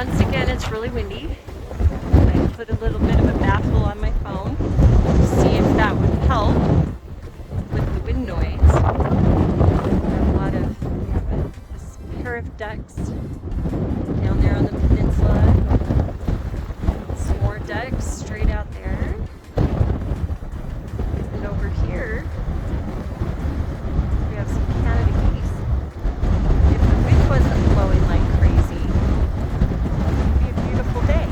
once again, it's really windy. I put a little bit of a baffle on my phone to see if that would help with the wind noise. We have this pair of ducks down there on the peninsula. Some more ducks straight out there. And over here, we have some Canada geese. If the wind wasn't blowing like crazy, it would be a beautiful day.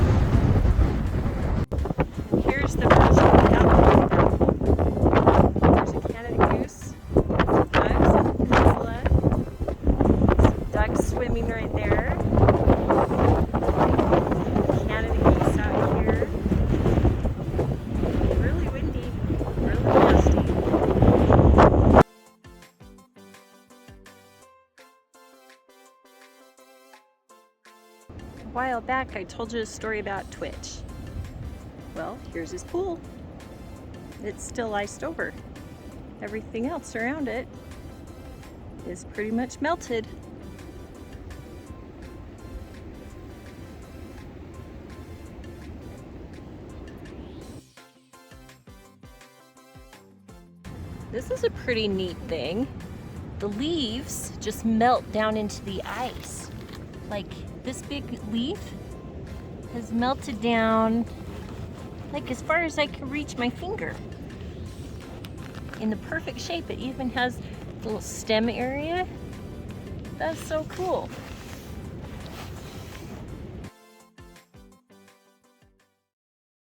And here's the version without the baffle. There's a Canada goose, some ducks on the peninsula, some ducks swimming right there. Canada geese out here. Really windy, really nasty. A while back I told you a story about Twitch. Well, here's his pool. It's still iced over. Everything else around it is pretty much melted. This is a pretty neat thing. The leaves just melt down into the ice. Like this big leaf has melted down like as far as I can reach my finger. In the perfect shape. It even has a little stem area. That's so cool.